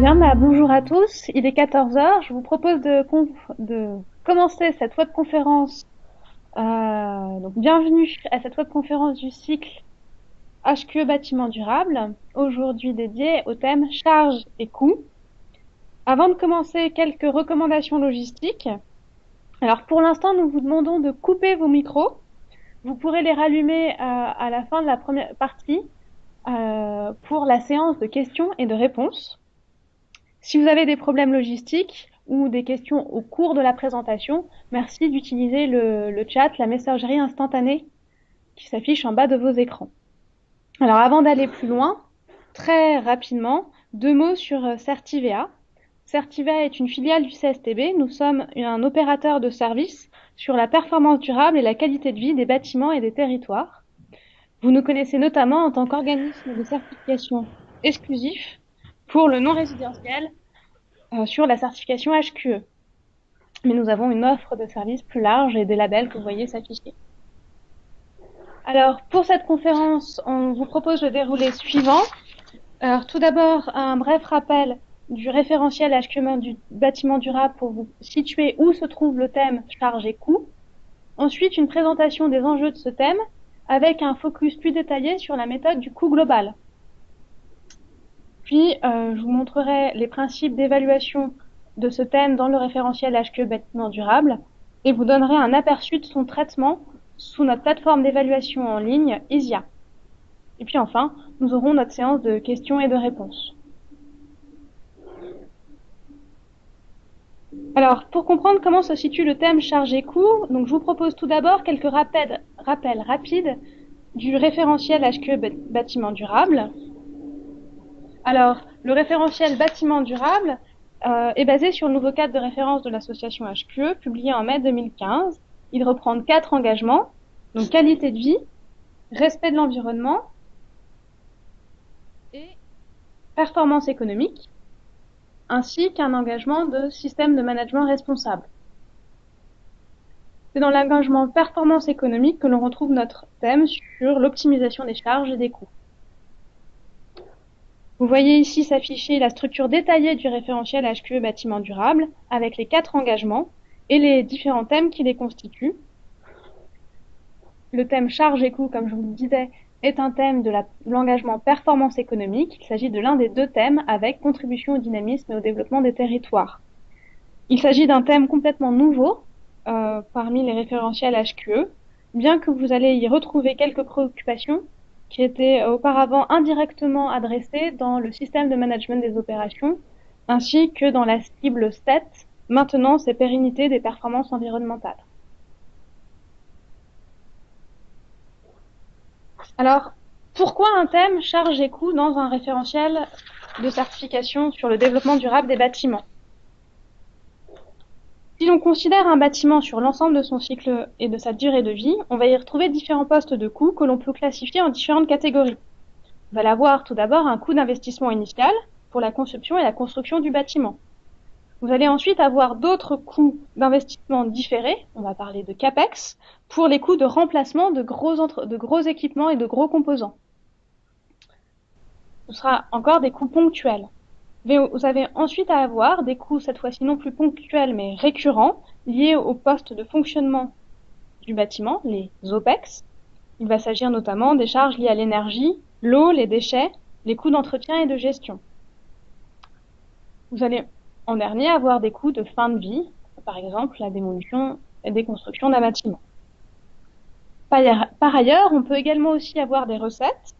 Bien, bonjour à tous. Il est 14 heures. Je vous propose de commencer cette webconférence. Donc, bienvenue à cette webconférence du cycle HQE bâtiment durable, aujourd'hui dédiée au thème charges et coûts. Avant de commencer, quelques recommandations logistiques. Alors, pour l'instant, nous vous demandons de couper vos micros. Vous pourrez les rallumer à la fin de la première partie pour la séance de questions et de réponses. Si vous avez des problèmes logistiques ou des questions au cours de la présentation, merci d'utiliser le chat, la messagerie instantanée qui s'affiche en bas de vos écrans. Alors avant d'aller plus loin, très rapidement, 2 mots sur Certivea. Certivea est une filiale du CSTB. Nous sommes un opérateur de services sur la performance durable et la qualité de vie des bâtiments et des territoires. Vous nous connaissez notamment en tant qu'organisme de certification exclusif pour le non résidentiel sur la certification HQE. Mais nous avons une offre de services plus large et des labels que vous voyez s'afficher. Alors, pour cette conférence, on vous propose le déroulé suivant. Alors, tout d'abord, un bref rappel du référentiel HQE du bâtiment durable pour vous situer où se trouve le thème charges et coûts. Ensuite, une présentation des enjeux de ce thème avec un focus plus détaillé sur la méthode du coût global. Puis, je vous montrerai les principes d'évaluation de ce thème dans le référentiel HQE bâtiment durable et vous donnerai un aperçu de son traitement sous notre plateforme d'évaluation en ligne ISIA. Et puis enfin, nous aurons notre séance de questions et de réponses. Alors, pour comprendre comment se situe le thème charges et coûts, donc je vous propose tout d'abord quelques rappels rapides du référentiel HQE bâtiment durable. Alors, le référentiel bâtiment durable est basé sur le nouveau cadre de référence de l'association HQE, publié en mai 2015. Il reprend 4 engagements, donc qualité de vie, respect de l'environnement et performance économique, ainsi qu'un engagement de système de management responsable. C'est dans l'engagement performance économique que l'on retrouve notre thème sur l'optimisation des charges et des coûts. Vous voyez ici s'afficher la structure détaillée du référentiel HQE bâtiment durable avec les 4 engagements et les différents thèmes qui les constituent. Le thème charges et coûts, comme je vous le disais, est un thème de l'engagement performance économique. Il s'agit de l'un des 2 thèmes avec contribution au dynamisme et au développement des territoires. Il s'agit d'un thème complètement nouveau parmi les référentiels HQE, bien que vous allez y retrouver quelques préoccupations qui étaient auparavant indirectement adressées dans le système de management des opérations, ainsi que dans la cible STET, maintenance et pérennité des performances environnementales. Alors, pourquoi un thème charges et coûts dans un référentiel de certification sur le développement durable des bâtiments? Si l'on considère un bâtiment sur l'ensemble de son cycle et de sa durée de vie, on va y retrouver différents postes de coûts que l'on peut classifier en différentes catégories. On va avoir tout d'abord un coût d'investissement initial pour la conception et la construction du bâtiment. Vous allez ensuite avoir d'autres coûts d'investissement différés, on va parler de CAPEX, pour les coûts de remplacement de gros équipements et de gros composants. Ce sera encore des coûts ponctuels. Vous avez ensuite à avoir des coûts, cette fois-ci non plus ponctuels mais récurrents, liés au poste de fonctionnement du bâtiment, les OPEX. Il va s'agir notamment des charges liées à l'énergie, l'eau, les déchets, les coûts d'entretien et de gestion. Vous allez en dernier avoir des coûts de fin de vie, par exemple la démolition et déconstruction d'un bâtiment. Par ailleurs, on peut également aussi avoir des recettes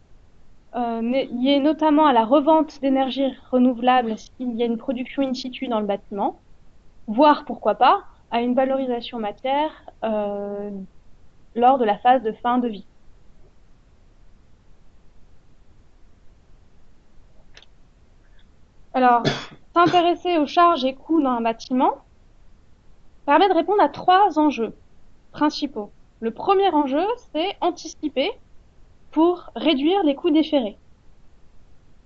liées notamment à la revente d'énergie renouvelable s'il y a une production in situ dans le bâtiment, voire pourquoi pas à une valorisation matière lors de la phase de fin de vie. Alors, s'intéresser aux charges et coûts d'un bâtiment permet de répondre à 3 enjeux principaux. Le premier enjeu, c'est anticiper pour réduire les coûts différés.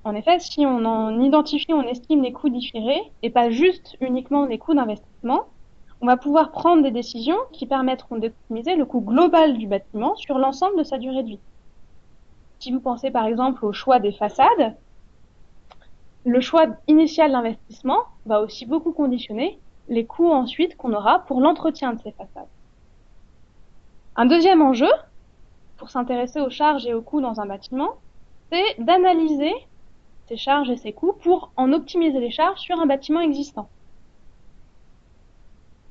En effet, si on en identifie, on estime les coûts différés et pas juste uniquement les coûts d'investissement, on va pouvoir prendre des décisions qui permettront d'optimiser le coût global du bâtiment sur l'ensemble de sa durée de vie. Si vous pensez par exemple au choix des façades, Le choix initial d'investissement va aussi beaucoup conditionner les coûts ensuite qu'on aura pour l'entretien de ces façades. Un deuxième enjeu, pour s'intéresser aux charges et aux coûts dans un bâtiment, c'est d'analyser ces charges et ces coûts pour en optimiser les charges sur un bâtiment existant.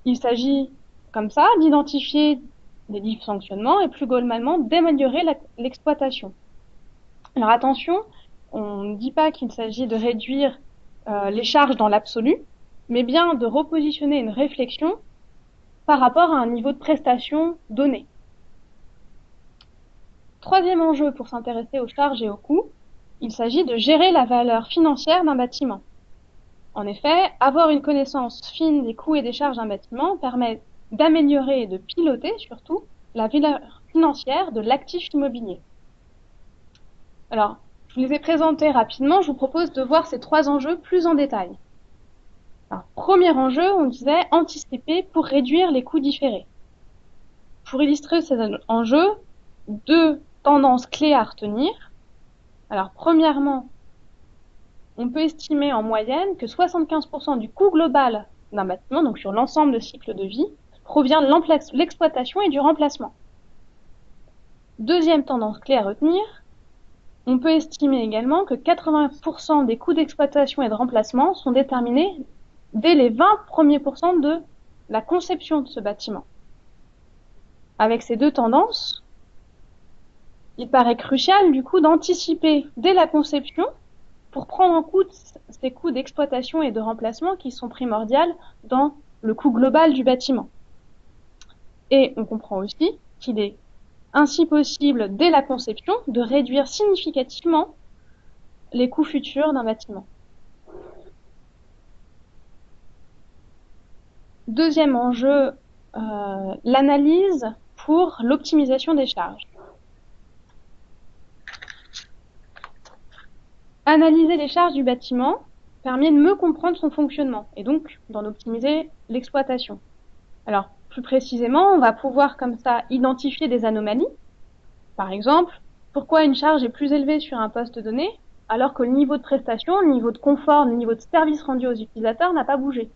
Il s'agit, comme ça, d'identifier des dysfonctionnements et plus globalement d'améliorer l'exploitation. Alors attention, on ne dit pas qu'il s'agit de réduire les charges dans l'absolu, mais bien de repositionner une réflexion par rapport à un niveau de prestation donné. Troisième enjeu pour s'intéresser aux charges et aux coûts, il s'agit de gérer la valeur financière d'un bâtiment. En effet, avoir une connaissance fine des coûts et des charges d'un bâtiment permet d'améliorer et de piloter surtout la valeur financière de l'actif immobilier. Alors, je vous les ai présentés rapidement, je vous propose de voir ces trois enjeux plus en détail. Alors, premier enjeu, on disait anticiper pour réduire les coûts différés. Pour illustrer ces enjeux, deux tendances clés à retenir. Alors, premièrement, on peut estimer en moyenne que 75% du coût global d'un bâtiment, donc sur l'ensemble de cycle de vie, provient de l'exploitation et du remplacement. Deuxième tendance clé à retenir, on peut estimer également que 80% des coûts d'exploitation et de remplacement sont déterminés dès les 20 premiers pourcents de la conception de ce bâtiment. Avec ces deux tendances, il paraît crucial du coup d'anticiper dès la conception pour prendre en compte ces coûts d'exploitation et de remplacement qui sont primordiaux dans le coût global du bâtiment. Et on comprend aussi qu'il est ainsi possible, dès la conception, de réduire significativement les coûts futurs d'un bâtiment. Deuxième enjeu, l'analyse pour l'optimisation des charges. Analyser les charges du bâtiment permet de mieux comprendre son fonctionnement et donc d'en optimiser l'exploitation. Alors, plus précisément, on va pouvoir comme ça identifier des anomalies. Par exemple, pourquoi une charge est plus élevée sur un poste donné alors que le niveau de prestation, le niveau de confort, le niveau de service rendu aux utilisateurs n'a pas bougé.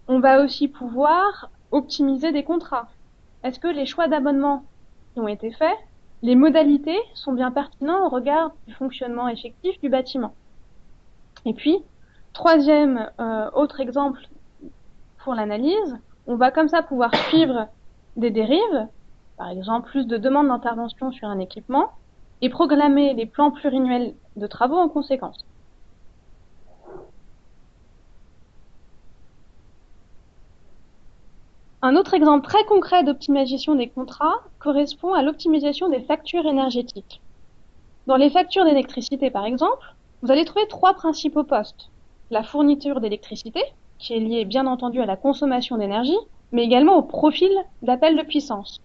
On va aussi pouvoir optimiser des contrats. Est-ce que les choix d'abonnement qui ont été faits, les modalités sont bien pertinents au regard du fonctionnement effectif du bâtiment? Et puis, troisième autre exemple pour l'analyse, on va comme ça pouvoir suivre des dérives, par exemple plus de demandes d'intervention sur un équipement, et programmer les plans pluriannuels de travaux en conséquence. Un autre exemple très concret d'optimisation des contrats correspond à l'optimisation des factures énergétiques. Dans les factures d'électricité, par exemple, vous allez trouver trois principaux postes. La fourniture d'électricité, qui est liée bien entendu à la consommation d'énergie, mais également au profil d'appel de puissance.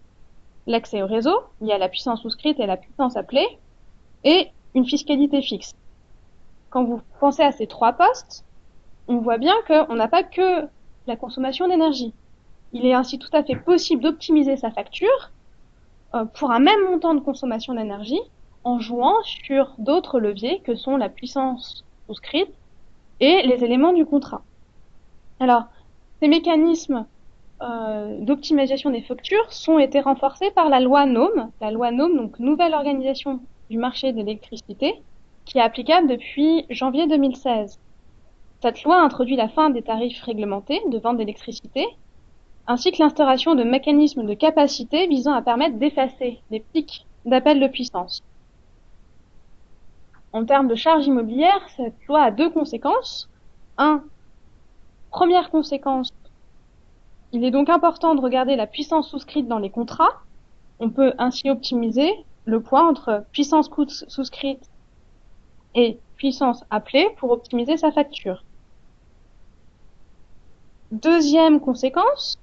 L'accès au réseau, lié à la puissance souscrite et à la puissance appelée, et une fiscalité fixe. Quand vous pensez à ces trois postes, on voit bien qu'on n'a pas que la consommation d'énergie. Il est ainsi tout à fait possible d'optimiser sa facture pour un même montant de consommation d'énergie en jouant sur d'autres leviers que sont la puissance souscrite et les éléments du contrat. Alors, ces mécanismes d'optimisation des factures ont été renforcés par la loi NOM, donc nouvelle organisation du marché de l'électricité, qui est applicable depuis janvier 2016. Cette loi introduit la fin des tarifs réglementés de vente d'électricité, ainsi que l'instauration de mécanismes de capacité visant à permettre d'effacer les pics d'appel de puissance. En termes de charges immobilières, cette loi a deux conséquences. Première conséquence, il est donc important de regarder la puissance souscrite dans les contrats. On peut ainsi optimiser le poids entre puissance souscrite et puissance appelée pour optimiser sa facture. Deuxième conséquence,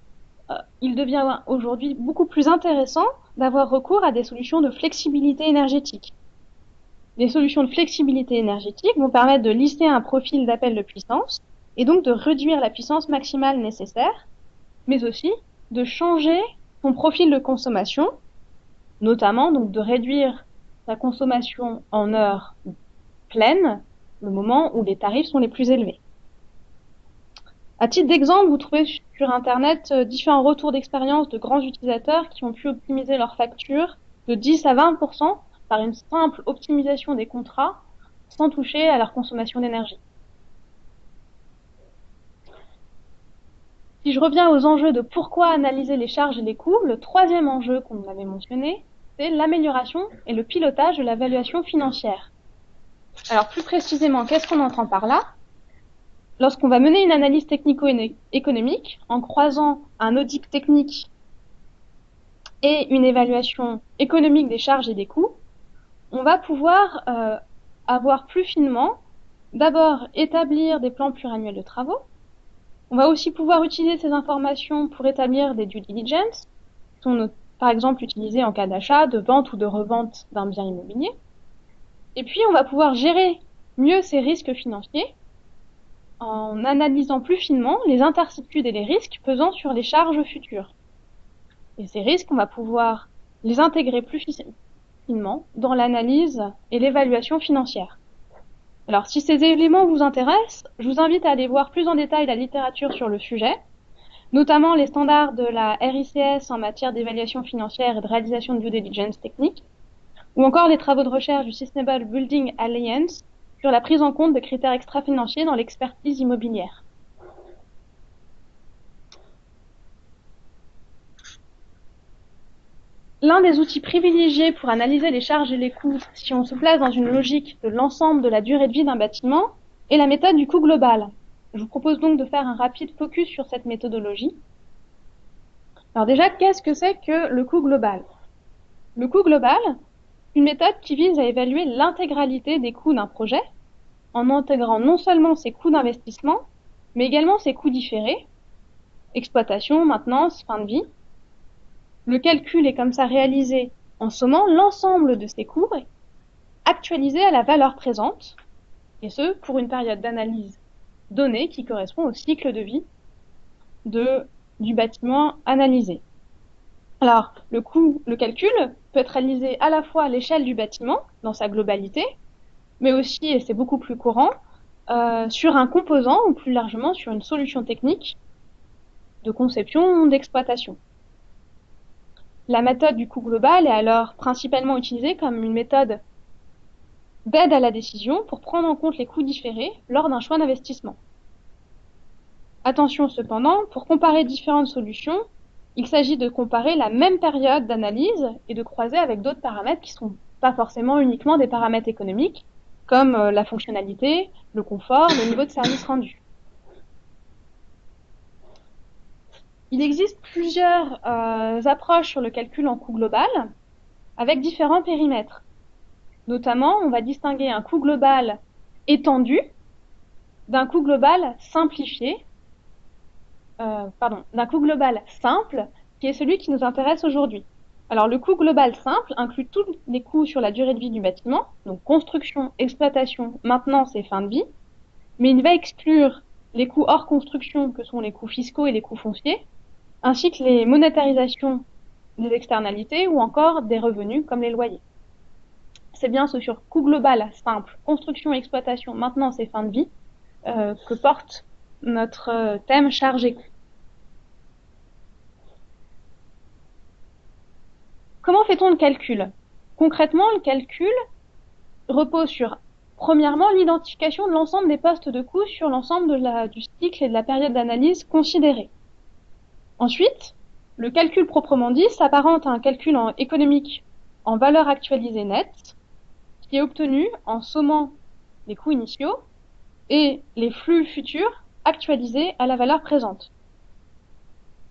il devient aujourd'hui beaucoup plus intéressant d'avoir recours à des solutions de flexibilité énergétique. Les solutions de flexibilité énergétique vont permettre de lister un profil d'appel de puissance et donc de réduire la puissance maximale nécessaire, mais aussi de changer son profil de consommation, notamment donc de réduire sa consommation en heures pleine, le moment où les tarifs sont les plus élevés. À titre d'exemple, vous trouvez sur Internet différents retours d'expérience de grands utilisateurs qui ont pu optimiser leurs factures de 10 à 20% par une simple optimisation des contrats sans toucher à leur consommation d'énergie. Si je reviens aux enjeux de pourquoi analyser les charges et les coûts, le troisième enjeu qu'on avait mentionné, c'est l'amélioration et le pilotage de l'évaluation financière. Alors plus précisément, qu'est-ce qu'on entend par là? Lorsqu'on va mener une analyse technico-économique, en croisant un audit technique et une évaluation économique des charges et des coûts, on va pouvoir avoir plus finement, d'abord établir des plans pluriannuels de travaux. On va aussi pouvoir utiliser ces informations pour établir des due diligence, qui sont par exemple utilisées en cas d'achat, de vente ou de revente d'un bien immobilier. Et puis on va pouvoir gérer mieux ces risques financiers en analysant plus finement les incertitudes et les risques pesant sur les charges futures. Et ces risques, on va pouvoir les intégrer plus finement dans l'analyse et l'évaluation financière. Alors, si ces éléments vous intéressent, je vous invite à aller voir plus en détail la littérature sur le sujet, notamment les standards de la RICS en matière d'évaluation financière et de réalisation de due diligence technique, ou encore les travaux de recherche du Sustainable Building Alliance sur la prise en compte de critères extra-financiers dans l'expertise immobilière. L'un des outils privilégiés pour analyser les charges et les coûts, si on se place dans une logique de l'ensemble de la durée de vie d'un bâtiment, est la méthode du coût global. Je vous propose donc de faire un rapide focus sur cette méthodologie. Alors déjà, qu'est-ce que c'est que le coût global? Le coût global, une méthode qui vise à évaluer l'intégralité des coûts d'un projet, en intégrant non seulement ses coûts d'investissement, mais également ses coûts différés, exploitation, maintenance, fin de vie. Le calcul est comme ça réalisé en sommant l'ensemble de ces coûts actualisés à la valeur présente, et ce, pour une période d'analyse donnée qui correspond au cycle de vie du bâtiment analysé. Alors, le calcul peut être réalisé à la fois à l'échelle du bâtiment, dans sa globalité, mais aussi, et c'est beaucoup plus courant, sur un composant ou plus largement sur une solution technique de conception ou d'exploitation. La méthode du coût global est alors principalement utilisée comme une méthode d'aide à la décision pour prendre en compte les coûts différés lors d'un choix d'investissement. Attention cependant, pour comparer différentes solutions, il s'agit de comparer la même période d'analyse et de croiser avec d'autres paramètres qui ne sont pas forcément uniquement des paramètres économiques, comme la fonctionnalité, le confort, le niveau de service rendu. Il existe plusieurs approches sur le calcul en coût global, avec différents périmètres. Notamment, on va distinguer un coût global étendu d'un coût global simplifié, d'un coût global simple, qui est celui qui nous intéresse aujourd'hui. Alors, le coût global simple inclut tous les coûts sur la durée de vie du bâtiment, donc construction, exploitation, maintenance et fin de vie, mais il va exclure les coûts hors construction, que sont les coûts fiscaux et les coûts fonciers, ainsi que les monétarisations des externalités ou encore des revenus comme les loyers. C'est bien ce sur coût global simple, construction, exploitation, maintenance et fin de vie, que porte notre thème charge et coût. Comment fait-on le calcul? Concrètement, le calcul repose sur, premièrement, l'identification de l'ensemble des postes de coûts sur l'ensemble du cycle et de la période d'analyse considérée. Ensuite, le calcul proprement dit s'apparente à un calcul économique en valeur actualisée nette, qui est obtenu en sommant les coûts initiaux et les flux futurs actualisés à la valeur présente.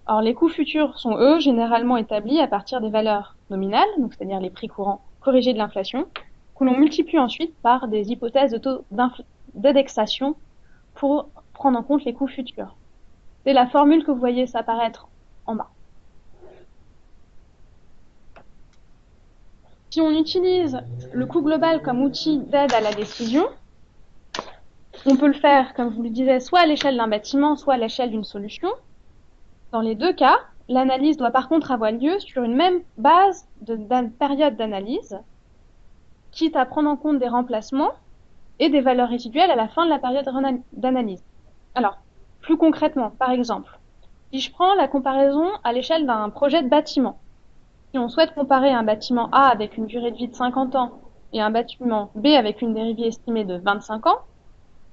Or, les coûts futurs sont, eux, généralement établis à partir des valeurs nominales, donc c'est-à-dire les prix courants corrigés de l'inflation, que l'on multiplie ensuite par des hypothèses de taux d'indexation pour prendre en compte les coûts futurs. C'est la formule que vous voyez s'apparaître en bas. Si on utilise le coût global comme outil d'aide à la décision, on peut le faire, comme je vous le disais, soit à l'échelle d'un bâtiment, soit à l'échelle d'une solution. Dans les deux cas, l'analyse doit par contre avoir lieu sur une même base de période d'analyse, quitte à prendre en compte des remplacements et des valeurs résiduelles à la fin de la période d'analyse. Alors, plus concrètement, par exemple, si je prends la comparaison à l'échelle d'un projet de bâtiment, si on souhaite comparer un bâtiment A avec une durée de vie de 50 ans et un bâtiment B avec une durée de vie estimée de 25 ans,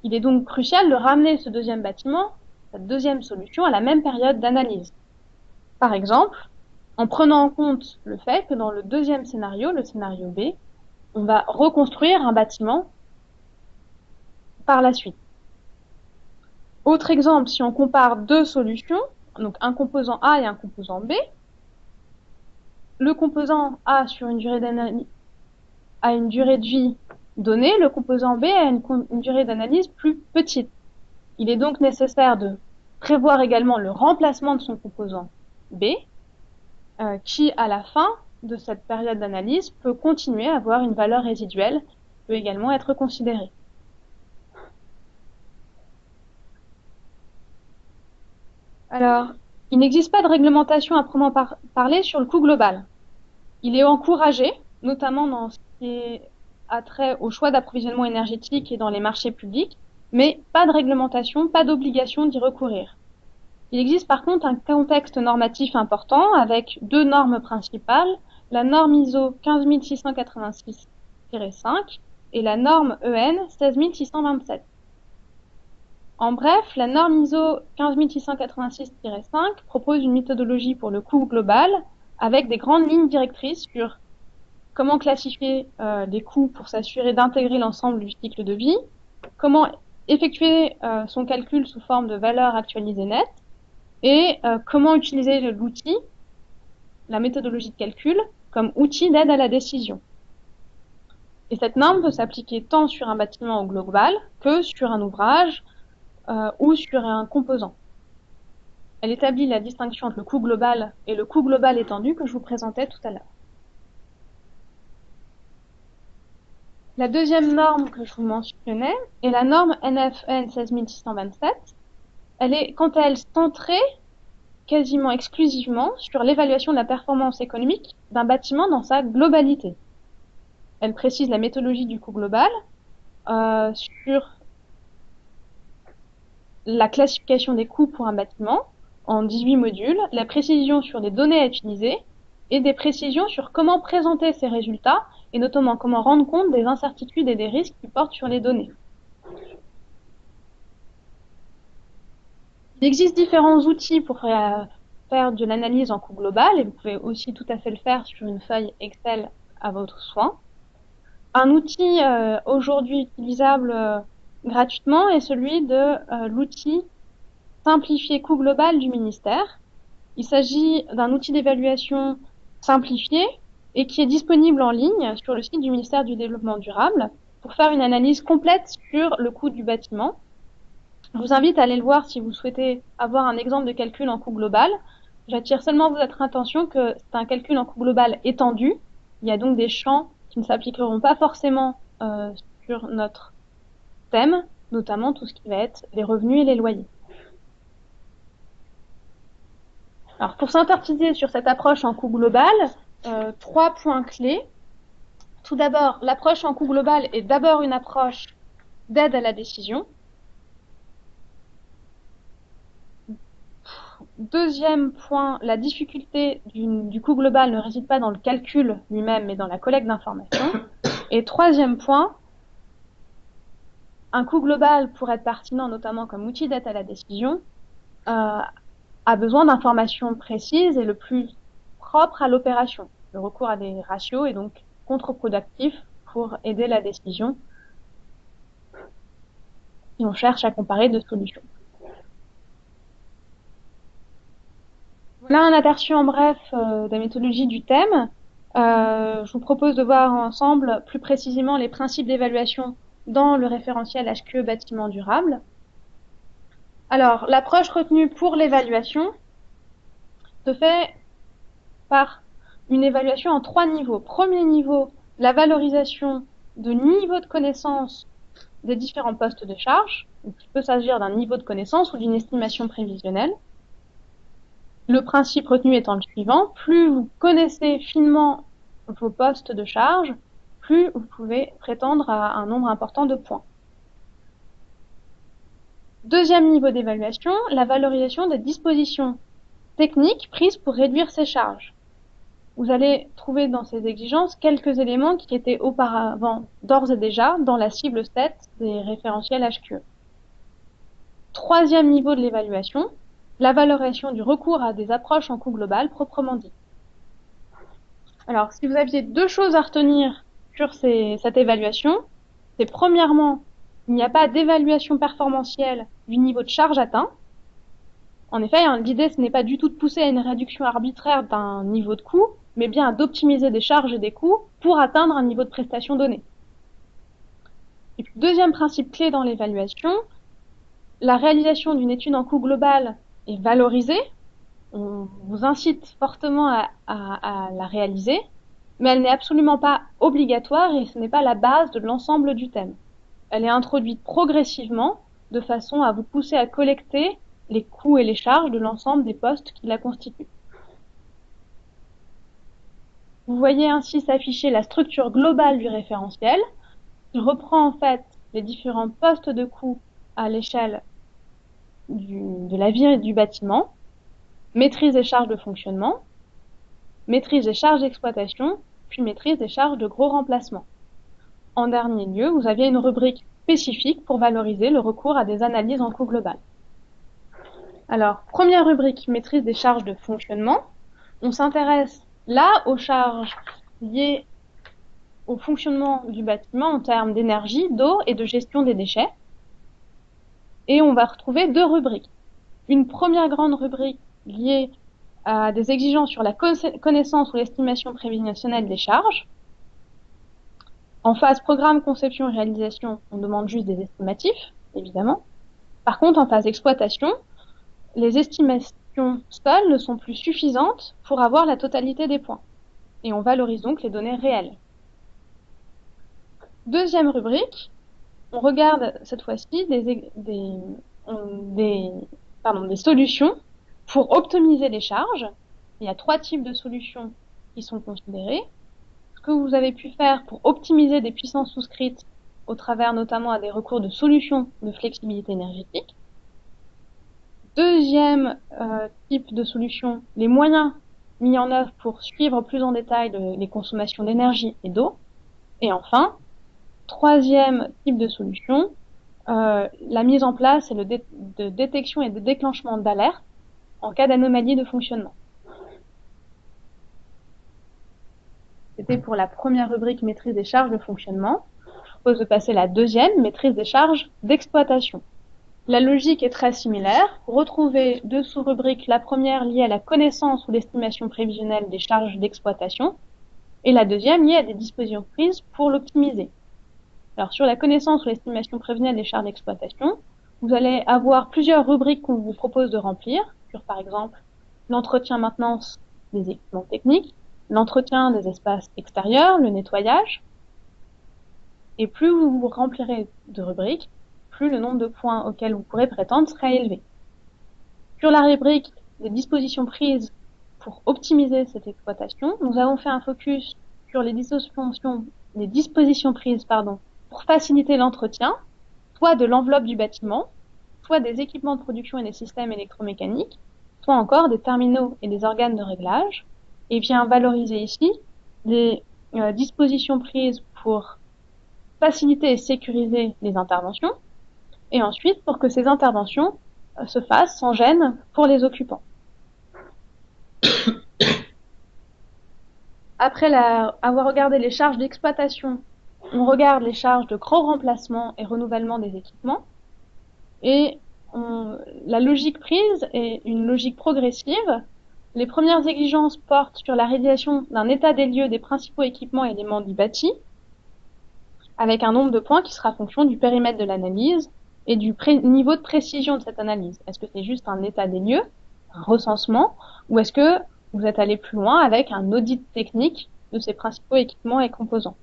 il est donc crucial de ramener ce deuxième bâtiment, cette deuxième solution, à la même période d'analyse. Par exemple, en prenant en compte le fait que dans le deuxième scénario, le scénario B, on va reconstruire un bâtiment par la suite. Autre exemple, si on compare deux solutions, donc un composant A et un composant B, le composant A sur une durée d'analyse a une durée de vie donnée, le composant B a une durée d'analyse plus petite. Il est donc nécessaire de prévoir également le remplacement de son composant B, qui, à la fin de cette période d'analyse, peut continuer à avoir une valeur résiduelle, peut également être considérée. Alors, il n'existe pas de réglementation à proprement parler sur le coût global. Il est encouragé, notamment dans ce qui a trait au choix d'approvisionnement énergétique et dans les marchés publics, mais pas de réglementation, pas d'obligation d'y recourir. Il existe par contre un contexte normatif important avec deux normes principales, la norme ISO 15686-5 et la norme EN 16627. En bref, la norme ISO 15686-5 propose une méthodologie pour le coût global avec des grandes lignes directrices sur comment classifier les coûts pour s'assurer d'intégrer l'ensemble du cycle de vie, comment effectuer son calcul sous forme de valeur actualisée nette, et comment utiliser l'outil, la méthodologie de calcul, comme outil d'aide à la décision. Et cette norme peut s'appliquer tant sur un bâtiment au global que sur un ouvrage ou sur un composant. Elle établit la distinction entre le coût global et le coût global étendu que je vous présentais tout à l'heure. La deuxième norme que je vous mentionnais est la norme NFN 16627. Elle est, quant à elle, centrée quasiment exclusivement sur l'évaluation de la performance économique d'un bâtiment dans sa globalité. Elle précise la méthodologie du coût global sur la classification des coûts pour un bâtiment en 18 modules, la précision sur les données à utiliser et des précisions sur comment présenter ces résultats et notamment comment rendre compte des incertitudes et des risques qui portent sur les données. Il existe différents outils pour faire de l'analyse en coût global et vous pouvez aussi tout à fait le faire sur une feuille Excel à votre soin. Un outil aujourd'hui utilisable gratuitement est celui de l'outil simplifié coût global du ministère. Il s'agit d'un outil d'évaluation simplifié et qui est disponible en ligne sur le site du ministère du Développement durable pour faire une analyse complète sur le coût du bâtiment. Je vous invite à aller le voir si vous souhaitez avoir un exemple de calcul en coût global. J'attire seulement votre attention que c'est un calcul en coût global étendu. Il y a donc des champs qui ne s'appliqueront pas forcément sur notre thème, notamment tout ce qui va être les revenus et les loyers. Alors, pour synthétiser sur cette approche en coût global, 3 points clés. Tout d'abord, l'approche en coût global est d'abord une approche d'aide à la décision. Deuxième point, la difficulté du coût global ne réside pas dans le calcul lui-même, mais dans la collecte d'informations. Et troisième point, un coût global, pour être pertinent, notamment comme outil d'aide à la décision, a besoin d'informations précises et le plus propre à l'opération. Le recours à des ratios est donc contre-productif pour aider la décision si on cherche à comparer deux solutions. Voilà un aperçu en bref de la méthodologie du thème. Je vous propose de voir ensemble plus précisément les principes d'évaluation dans le référentiel HQE bâtiment durable. Alors, l'approche retenue pour l'évaluation se fait par une évaluation en 3 niveaux. Premier niveau, la valorisation de niveau de connaissance des différents postes de charge. Il peut s'agir d'un niveau de connaissance ou d'une estimation prévisionnelle. Le principe retenu étant le suivant, plus vous connaissez finement vos postes de charge, plus vous pouvez prétendre à un nombre important de points. Deuxième niveau d'évaluation, la valorisation des dispositions techniques prises pour réduire ces charges. Vous allez trouver dans ces exigences quelques éléments qui étaient auparavant d'ores et déjà dans la cible 7 des référentiels HQE. Troisième niveau de l'évaluation, la valorisation du recours à des approches en coût global proprement dit. Alors, si vous aviez deux choses à retenir sur cette évaluation, c'est premièrement, il n'y a pas d'évaluation performantielle du niveau de charge atteint. En effet, l'idée, ce n'est pas du tout de pousser à une réduction arbitraire d'un niveau de coût, mais bien d'optimiser des charges et des coûts pour atteindre un niveau de prestation donné. Et puis, deuxième principe clé dans l'évaluation, la réalisation d'une étude en coût global est valorisée. On vous incite fortement à la réaliser, mais elle n'est absolument pas obligatoire et ce n'est pas la base de l'ensemble du thème. Elle est introduite progressivement de façon à vous pousser à collecter les coûts et les charges de l'ensemble des postes qui la constituent. Vous voyez ainsi s'afficher la structure globale du référentiel. Il reprend en fait les différents postes de coûts à l'échelle de la vie du bâtiment, maîtrise des charges de fonctionnement, maîtrise des charges d'exploitation, puis maîtrise des charges de gros remplacement. En dernier lieu, vous aviez une rubrique spécifique pour valoriser le recours à des analyses en coût global. Alors, première rubrique, maîtrise des charges de fonctionnement. On s'intéresse là aux charges liées au fonctionnement du bâtiment en termes d'énergie, d'eau et de gestion des déchets. Et on va retrouver deux rubriques. Une première grande rubrique liée à des exigences sur la connaissance ou l'estimation prévisionnelle des charges. En phase programme, conception et réalisation, on demande juste des estimatifs, évidemment. Par contre, en phase exploitation, les estimations seules ne sont plus suffisantes pour avoir la totalité des points. Et on valorise donc les données réelles. Deuxième rubrique, on regarde cette fois-ci des solutions pour optimiser les charges. Il y a trois types de solutions qui sont considérées. Ce que vous avez pu faire pour optimiser des puissances souscrites au travers notamment à des recours de solutions de flexibilité énergétique. Deuxième type de solution, les moyens mis en œuvre pour suivre plus en détail les consommations d'énergie et d'eau. Et enfin, troisième type de solution, la mise en place et de détection et de déclenchement d'alerte en cas d'anomalie de fonctionnement. C'était pour la première rubrique maîtrise des charges de fonctionnement. Je propose de passer à la deuxième, maîtrise des charges d'exploitation. La logique est très similaire. Vous retrouvez deux sous-rubriques, la première liée à la connaissance ou l'estimation prévisionnelle des charges d'exploitation, et la deuxième liée à des dispositions prises pour l'optimiser. Alors sur la connaissance ou l'estimation prévisionnelle des charges d'exploitation, vous allez avoir plusieurs rubriques qu'on vous propose de remplir, sur par exemple l'entretien-maintenance des équipements techniques, l'entretien des espaces extérieurs, le nettoyage. Et plus vous remplirez de rubriques, plus le nombre de points auxquels vous pourrez prétendre sera élevé. Sur la rubrique des dispositions prises pour optimiser cette exploitation, nous avons fait un focus sur les dispositions prises pour faciliter l'entretien, soit de l'enveloppe du bâtiment, soit des équipements de production et des systèmes électromécaniques, soit encore des terminaux et des organes de réglage, et vient valoriser ici les dispositions prises pour faciliter et sécuriser les interventions, et ensuite pour que ces interventions se fassent sans gêne pour les occupants. Après avoir regardé les charges d'exploitation, on regarde les charges de gros remplacement et renouvellement des équipements. Et la logique prise est une logique progressive. Les premières exigences portent sur la réalisation d'un état des lieux des principaux équipements et éléments du bâti, avec un nombre de points qui sera fonction du périmètre de l'analyse et du niveau de précision de cette analyse. Est-ce que c'est juste un état des lieux, un recensement, ou est-ce que vous êtes allé plus loin avec un audit technique de ces principaux équipements et composants?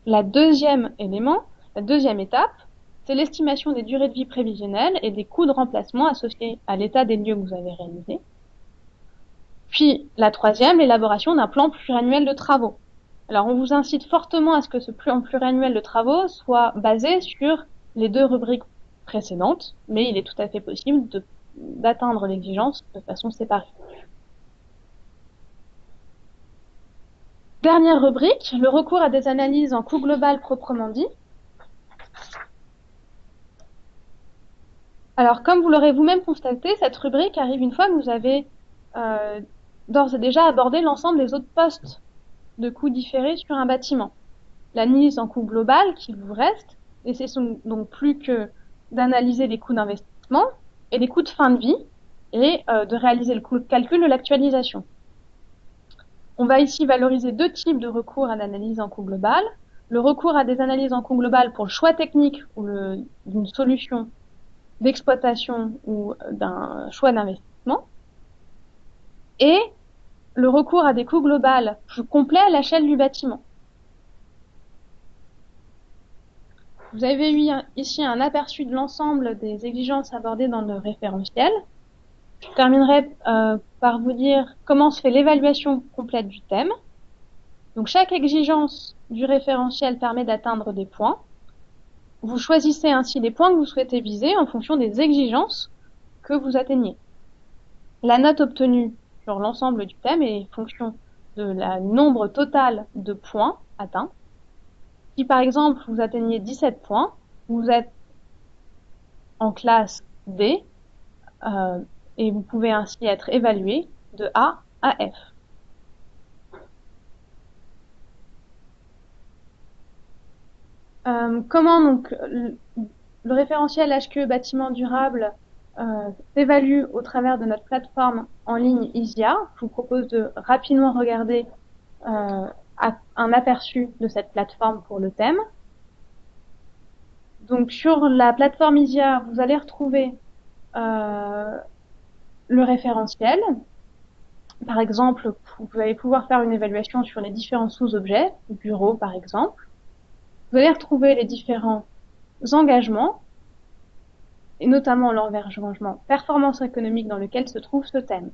La deuxième étape, c'est l'estimation des durées de vie prévisionnelles et des coûts de remplacement associés à l'état des lieux que vous avez réalisé. Puis la troisième, l'élaboration d'un plan pluriannuel de travaux. Alors on vous incite fortement à ce que ce plan pluriannuel de travaux soit basé sur les deux rubriques précédente, mais il est tout à fait possible d'atteindre l'exigence de façon séparée. Dernière rubrique, le recours à des analyses en coût global proprement dit. Alors, comme vous l'aurez vous-même constaté, cette rubrique arrive une fois que vous avez d'ores et déjà abordé l'ensemble des autres postes de coûts différés sur un bâtiment. L'analyse en coût global qui vous reste, et c'est donc plus que d'analyser les coûts d'investissement et les coûts de fin de vie, et de réaliser le calcul de l'actualisation. On va ici valoriser deux types de recours à l'analyse en coût global. Le recours à des analyses en coût global pour le choix technique ou d'une solution d'exploitation ou d'un choix d'investissement. Et le recours à des coûts globaux plus complets à l'échelle du bâtiment. Vous avez eu ici un aperçu de l'ensemble des exigences abordées dans le référentiel. Je terminerai par vous dire comment se fait l'évaluation complète du thème. Donc chaque exigence du référentiel permet d'atteindre des points. Vous choisissez ainsi les points que vous souhaitez viser en fonction des exigences que vous atteignez. La note obtenue sur l'ensemble du thème est fonction de la nombre total de points atteints. Si par exemple vous atteignez 17 points, vous êtes en classe D et vous pouvez ainsi être évalué de A à F. Comment donc le référentiel HQE bâtiment durable s'évalue au travers de notre plateforme en ligne ISIA. Je vous propose de rapidement regarder un aperçu de cette plateforme pour le thème. Donc sur la plateforme ISIA, vous allez retrouver le référentiel. Par exemple, vous allez pouvoir faire une évaluation sur les différents sous-objets, bureaux par exemple. Vous allez retrouver les différents engagements, et notamment l'engagement performance économique dans lequel se trouve ce thème.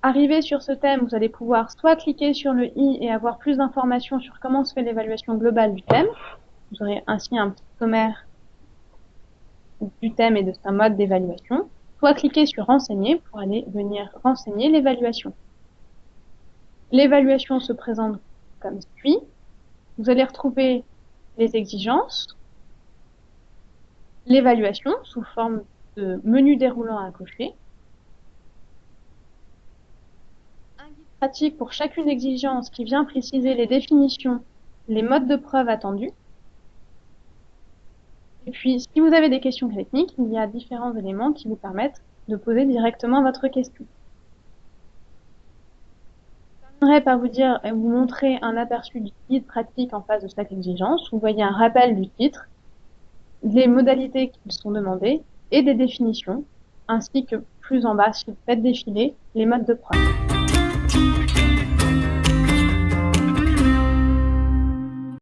Arrivé sur ce thème, vous allez pouvoir soit cliquer sur le i et avoir plus d'informations sur comment se fait l'évaluation globale du thème. Vous aurez ainsi un petit sommaire du thème et de sa mode d'évaluation. Soit cliquer sur renseigner pour aller venir renseigner l'évaluation. L'évaluation se présente comme suit. Vous allez retrouver les exigences, l'évaluation sous forme de menu déroulant à cocher, un guide pratique pour chacune exigence qui vient préciser les définitions, les modes de preuve attendus. Et puis, si vous avez des questions techniques, il y a différents éléments qui vous permettent de poser directement votre question. Je terminerai par vous montrer un aperçu du guide pratique en face de chaque exigence. Vous voyez un rappel du titre, les modalités qui sont demandées et des définitions, ainsi que plus en bas, si vous faites défiler les modes de preuve.